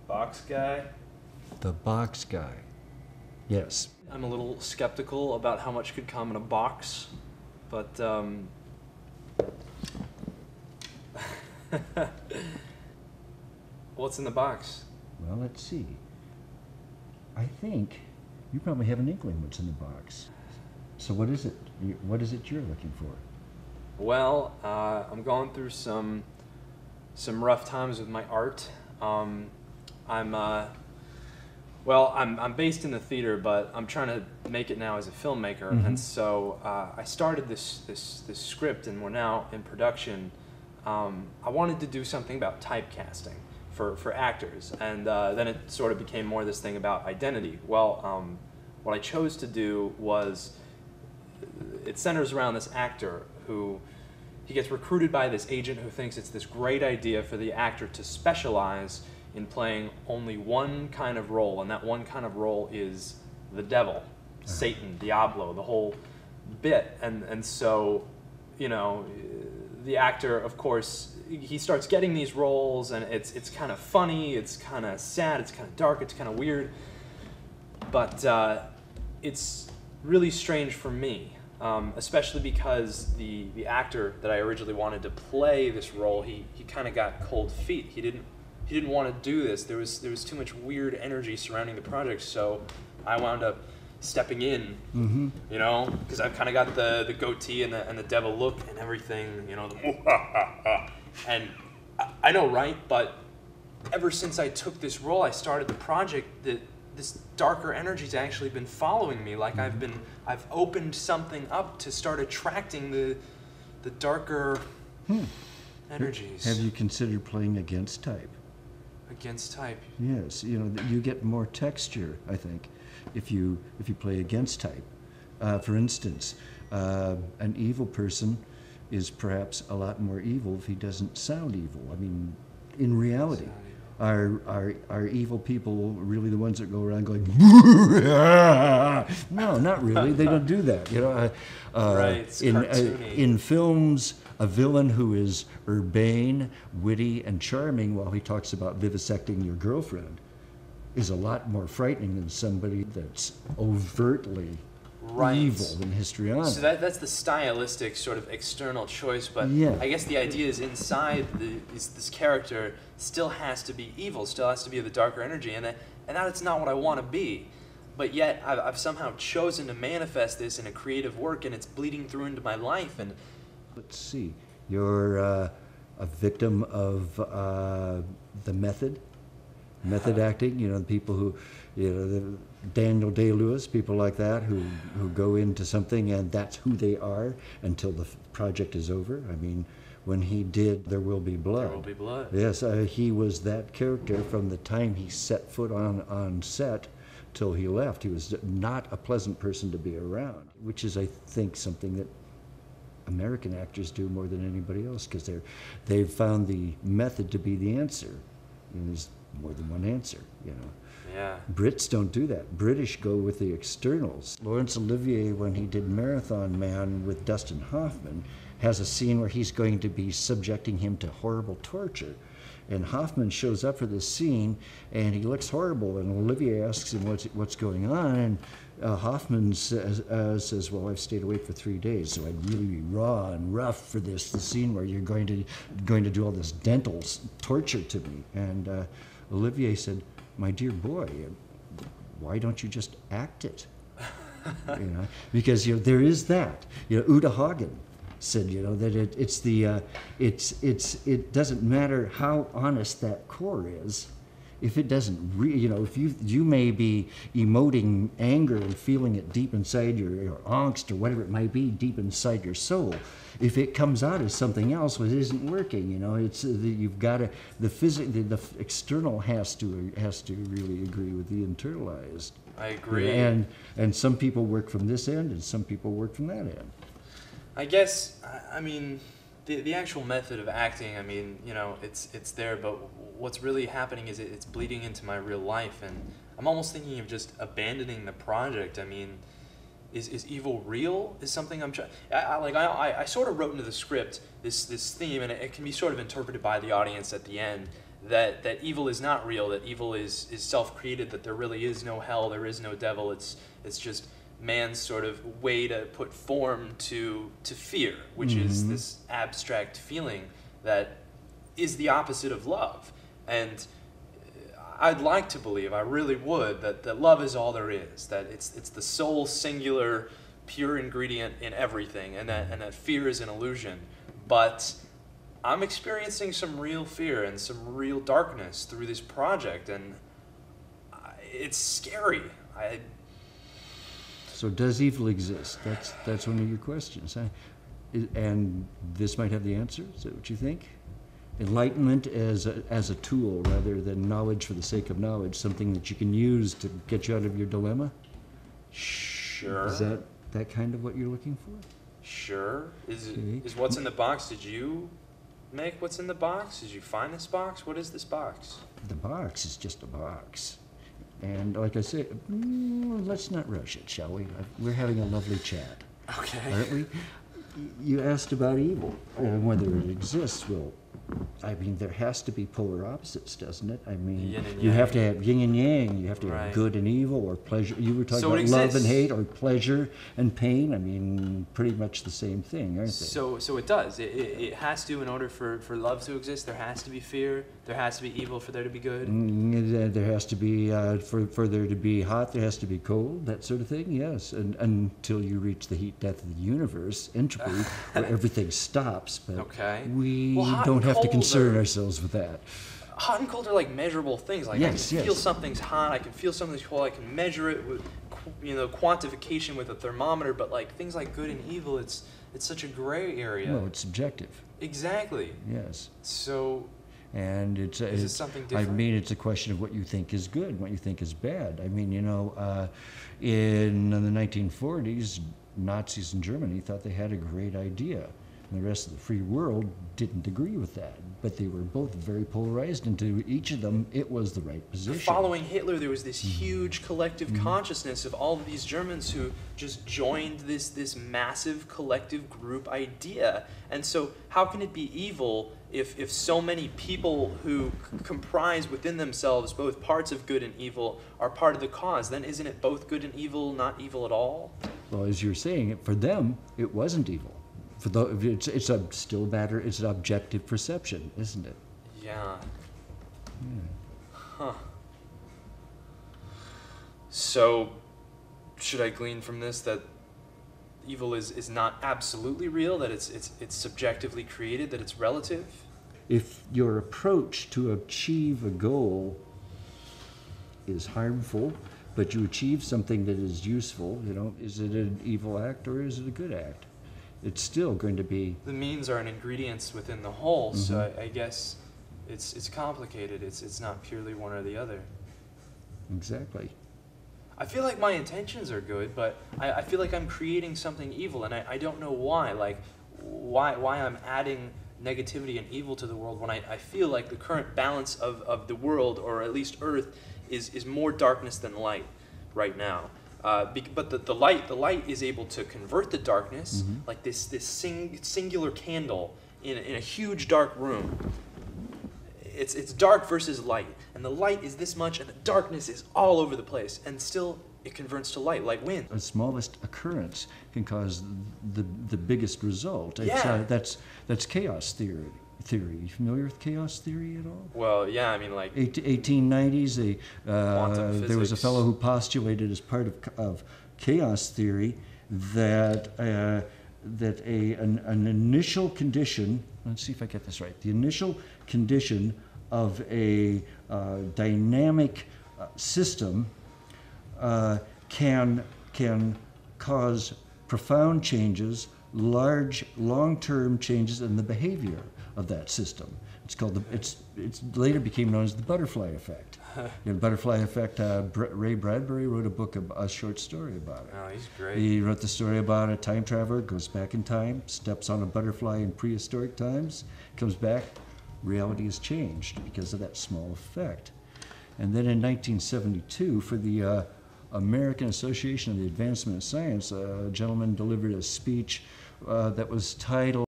box guy? The box guy. Yes. I'm a little skeptical about how much could come in a box, but what's in the box? Well, let's see. I think you probably have an inkling what's in the box. So what is it? What is it you're looking for? Well, I'm going through some rough times with my art. I'm based in the theater, but I'm trying to make it now as a filmmaker, Mm-hmm. and so I started this script, and we're now in production. I wanted to do something about typecasting for actors, and then it sort of became more this thing about identity. Well, what I chose to do was, it centers around this actor who he gets recruited by this agent who thinks it's this great idea for the actor to specialize in playing only one kind of role, and that one kind of role is the devil, Satan, Diablo, the whole bit. And so, you know, the actor, of course, he starts getting these roles, and it's kind of funny, it's kind of sad, it's kind of dark, it's kind of weird, but it's really strange for me, especially because the actor that I originally wanted to play this role, he kind of got cold feet. He didn't want to do this. There was too much weird energy surrounding the project, so I wound up stepping in, you know, because I've kind of got the goatee and the devil look and everything, you know, and I know, right? But ever since I took this role, I started the project, this darker energy's actually been following me. Like I've opened something up to start attracting the darker energies. Have you considered playing against type? Against type. Yes, you know, you get more texture, I think, if you play against type. For instance, an evil person is perhaps a lot more evil if he doesn't sound evil. I mean, in reality, are evil people really the ones that go around going, no, not really. They don't do that. You know, right, it's cartoony. In films, a villain who is urbane, witty, and charming while he talks about vivisecting your girlfriend is a lot more frightening than somebody that's overtly evil and histrionic. So that's the stylistic sort of external choice, but yeah. I guess the idea is inside this character still has to be evil, still has to be the darker energy, and that's not what I want to be. But yet I've somehow chosen to manifest this in a creative work, and it's bleeding through into my life. And let's see, you're a victim of the method acting. You know, the people who, you know, the Daniel Day-Lewis, people like that, who go into something and that's who they are until the project is over. I mean, when he did There Will Be Blood. There Will Be Blood. Yes, he was that character from the time he set foot on set till he left. He was not a pleasant person to be around, which is, I think, something that American actors do more than anybody else, because they've found the method to be the answer. And there's more than one answer, you know. Yeah. Brits don't do that. British go with the externals. Laurence Olivier, when he did Marathon Man with Dustin Hoffman, has a scene where he's going to be subjecting him to horrible torture. And Hoffman shows up for this scene, and he looks horrible, and Olivier asks him what's going on, and Hoffman says, well, I've stayed awake for 3 days, so I'd really be raw and rough for the scene where you're going to do all this dental torture to me. And Olivier said, my dear boy, why don't you just act it? You know, because, you know, there is that. You know, Uta Hagen said, you know, that it doesn't matter how honest that core is, if it doesn't, you know, if you may be emoting anger and feeling it deep inside your angst or whatever it might be deep inside your soul, if it comes out as something else, well, it isn't working. You know, it's you've got to the external has to really agree with the internalized. I agree. And some people work from this end, and some people work from that end. I guess, I mean, the actual method of acting, I mean, you know, it's there, but what's really happening is it's bleeding into my real life, and I'm almost thinking of just abandoning the project. I mean, is evil real? Is something I'm trying. I sort of wrote into the script this theme, and it can be sort of interpreted by the audience at the end that evil is not real, that evil is self-created, that there really is no hell, there is no devil. It's just man's sort of way to put form to fear, which is this abstract feeling that is the opposite of love. And I'd like to believe, I really would, that love is all there is, that it's the sole singular pure ingredient in everything, and that fear is an illusion. But I'm experiencing some real fear and some real darkness through this project, and it's scary. So does evil exist? That's one of your questions, huh? And this might have the answer. Is that what you think? Enlightenment as a tool rather than knowledge for the sake of knowledge, something that you can use to get you out of your dilemma? Sure. Is that kind of what you're looking for? Sure. Is what's in the box? Did you make what's in the box? Did you find this box? What is this box? The box is just a box. And like I said, let's not rush it, shall we? We're having a lovely chat. Okay. Aren't we? You asked about evil and whether it exists. Well, I mean, there has to be polar opposites, doesn't it? I mean, Yin and you yang. have to have yin and yang. You have to have Right. good and evil, or pleasure. You were talking So it about love and exists. hate, or pleasure and pain. I mean, pretty much the same thing, aren't they? So it does. It has to, in order for love to exist, there has to be fear, there has to be evil for there to be good. There has to be, for there to be hot, there has to be cold, that sort of thing, yes. And until you reach the heat death of the universe, entropy, where everything stops. But Okay. we Well, hot don't and have to cold concern are- ourselves with that. Hot and cold are like measurable things. Like Yes, I can feel yes. something's hot, I can feel something's cold, I can measure it with quantification with a thermometer, but like things like good and evil, it's such a gray area. Well, it's subjective, Exactly. yes. So And Is it something different? I mean, it's a question of what you think is good, what you think is bad. I mean, in the 1940s, Nazis in Germany thought they had a great idea. And the rest of the free world didn't agree with that. But they were both very polarized, and to each of them, it was the right position. following Hitler, there was this huge collective consciousness of all of these Germans who just joined this massive collective group idea. And so how can it be evil if so many people who comprise within themselves both parts of good and evil are part of the cause? Then isn't it both good and evil, not evil at all? Well, as you're saying, for them, it wasn't evil. It's a still matter. It's an objective perception, isn't it? Yeah. Huh. So, should I glean from this that evil is not absolutely real, that it's subjectively created, that it's relative? If your approach to achieve a goal is harmful, but you achieve something that is useful, is it an evil act or is it a good act? It's still going to be. The means are an ingredients within the whole, so I guess it's complicated. It's not purely one or the other. Exactly. I feel like my intentions are good, but I feel like I'm creating something evil, and I don't know why. Like, why I'm adding negativity and evil to the world when I feel like the current balance of the world, or at least Earth, is more darkness than light right now. But the light is able to convert the darkness, like this singular candle in a huge dark room. It's dark versus light, and the light is this much, and the darkness is all over the place, and still it converts to light. Light wins. The smallest occurrence can cause the biggest result. Yeah. That's chaos theory. You familiar with chaos theory at all? Well, yeah, I mean, like 1890s, Quantum there was a physics. fellow who postulated as part of chaos theory that an initial condition. Let's see if I get this right. The initial condition of a dynamic system can cause profound changes, large, long-term changes in the behavior of that system. It's later became known as the butterfly effect. Butterfly effect. Ray Bradbury wrote a short story about it. Oh, he's great. He wrote the story about a time traveler goes back in time, steps on a butterfly in prehistoric times, comes back, reality has changed because of that small effect. And then in 1972, for the American Association of the Advancement of Science, a gentleman delivered a speech that was titled